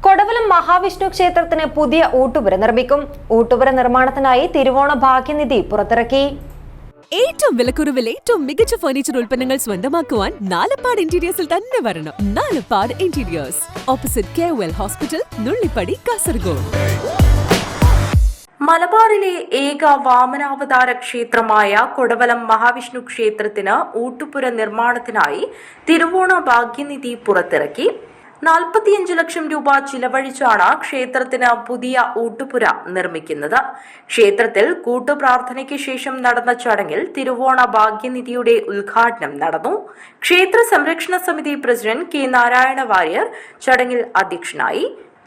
കൊടവലം മഹാവിഷ്ണു ക്ഷേത്രത്തിന് പുതിയ ഊട്ടുപുര നിർമ്മിക്കും. ഊട്ടുപുര നിർമ്മാണത്തിനായി തിരുവോണ ഭാഗ്യനിധി പുറത്തിറക്കി. ഏറ്റവും വിലക്കുറവിൽ ഏറ്റവും മികച്ച ഫർണിച്ചർ ഉൽപ്പന്നങ്ങൾ സ്വന്തമാക്കുവാൻ നാലപ്പാട് ഇന്റീരിയേഴ്സിൽ തന്നെ വരണം. Nalappad interiors, opposite കെഒഎൽ hospital, Nullippady, Kasaragod. മലബാറിലെ ഏക വാമനാവതാര ക്ഷേത്രമായ കൊടവലം മഹാവിഷ്ണു ക്ഷേത്രത്തിന് ഊട്ടുപുര നിർമ്മാണത്തിനായി തിരുവോണ ഭാഗ്യനിധി പുറത്തിറക്കി. 45 ലക്ഷം രൂപ ചിലവഴിച്ചാണ് ക്ഷേത്രത്തിന് പുതിയ ഊട്ടുപുര നിർമ്മിക്കുന്നത്. ക്ഷേത്രത്തിൽ കൂട്ടുപ്രാർത്ഥനയ്ക്ക് ശേഷം നടന്ന ചടങ്ങിൽ തിരുവോണ ഭാഗ്യനിധിയുടെ ഉദ്ഘാടനം നടന്നു. ക്ഷേത്ര സംരക്ഷണ സമിതി പ്രസിഡന്റ് കെ നാരായണ വാര്യർ ചടങ്ങിൽ അധ്യക്ഷനായി.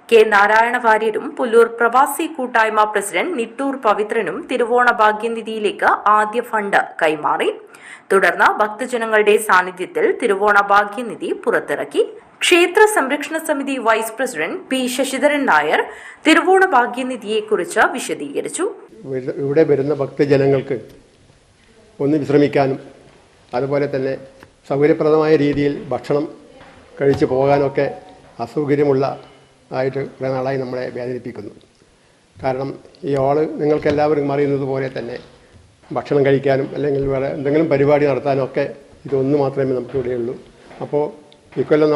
കെ നാരായണ വാര്യരും പുല്ലൂർ പ്രവാസി കൂട്ടായ്മ പ്രസിഡന്റ് നിട്ടൂർ പവിത്രനും തിരുവോണ ഭാഗ്യനിധിയിലേക്ക് ആദ്യ ഫണ്ട് കൈമാറി. തുടർന്ന് ഭക്തജനങ്ങളുടെ സാന്നിധ്യത്തിൽ തിരുവോണ ഭാഗ്യനിധി പുറത്തിറക്കി. ക്ഷേത്ര സംരക്ഷണ സമിതി vice president P Sasidharan Nair തിരുവോണ ഭാഗ്യനിധിയെക്കുറിച്ച് വിശദീകരിച്ചു. ഇവിടെ വരുന്ന ഭക്തജനങ്ങൾക്ക് ഒന്ന് വിശ്രമിക്കാനും അതുപോലെ തന്നെ സൗകര്യപ്രദമായ രീതിയിൽ ഭക്ഷണം കഴിച്ചു പോകാനൊക്കെ അസൗകര്യമുള്ള ആയിട്ട് കുറേ നാളായി നമ്മളെ വേദനിപ്പിക്കുന്നു. കാരണം ഈ ഹാള് നിങ്ങൾക്ക് എല്ലാവർക്കും അറിയുന്നത് പോലെ തന്നെ ഭക്ഷണം കഴിക്കാനും അല്ലെങ്കിൽ വേറെ എന്തെങ്കിലും പരിപാടി നടത്താനും ഒക്കെ ഇതൊന്ന് മാത്രമേ നമുക്കിവിടെയുള്ളൂ. അപ്പോൾ ഇക്കൊല്ലം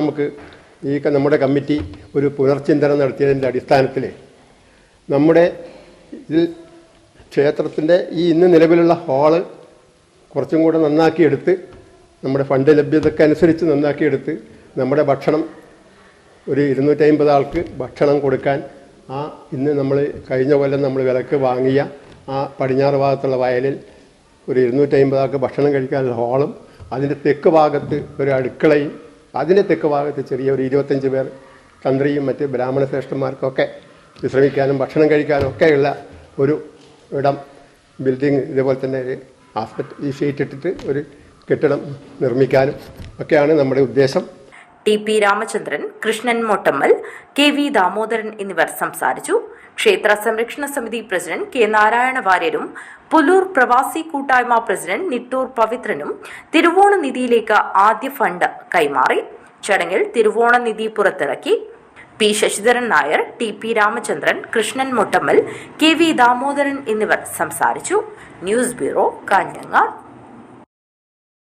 നമ്മുടെ കമ്മിറ്റി ഒരു പുനർചിന്തനം നടത്തിയതിൻ്റെ അടിസ്ഥാനത്തിൽ നമ്മുടെ ഇതിൽ ക്ഷേത്രത്തിൻ്റെ ഇന്ന് നിലവിലുള്ള ഹാള് കുറച്ചും കൂടെ നന്നാക്കിയെടുത്ത് നമ്മുടെ ഫണ്ട് ലഭ്യതയ്ക്ക് അനുസരിച്ച് നന്നാക്കിയെടുത്ത് നമ്മുടെ ഭക്ഷണം ഒരു 250 ആൾക്ക് ഭക്ഷണം കൊടുക്കാൻ ഇന്ന് നമ്മൾ കഴിഞ്ഞ കൊല്ലം നമ്മൾ വിലക്ക് വാങ്ങിയ പടിഞ്ഞാറ് ഭാഗത്തുള്ള വയലിൽ ഒരു 250 ആൾക്ക് ഭക്ഷണം കഴിക്കാനുള്ള ഹാളും അതിൻ്റെ തെക്ക് ഭാഗത്ത് ഒരു അടുക്കളയും അതിൻ്റെ തെക്ക് ഭാഗത്ത് ചെറിയ ഒരു 25 പേർ തന്ത്രിയും മറ്റ് ബ്രാഹ്മണ ശ്രേഷ്ഠന്മാർക്കൊക്കെ വിശ്രമിക്കാനും ഭക്ഷണം കഴിക്കാനും ഒക്കെയുള്ള ഒരു ഇടം ബിൽഡിംഗ് ഇതേപോലെ തന്നെ ഒരു ഈ ഷീറ്റ് ഇട്ടിട്ട് ഒരു കെട്ടിടം നിർമ്മിക്കാനും ഒക്കെയാണ് നമ്മുടെ ഉദ്ദേശം. T P Ramachandran, Krishnan Mottammal, K V Damodaran എന്നിവർ സംസാരിച്ചു. ക്ഷേത്ര സംരക്ഷണ സമിതി പ്രസിഡന്റ് കെ നാരായണ വാര്യരും പുല്ലൂർ പ്രവാസി കൂട്ടായ്മ പ്രസിഡന്റ് നിട്ടൂർ പവിത്രനും തിരുവോണ നിധിയിലേക്ക് ആദ്യ ഫണ്ട് കൈമാറി. ചടങ്ങിൽ തിരുവോണ നിധി പുറത്തിറക്കി. P Sasidharan Nair, T P Ramachandran, Krishnan Mottammal, K V Damodaran എന്നിവർ സംസാരിച്ചു. News bureau, Kanhangad.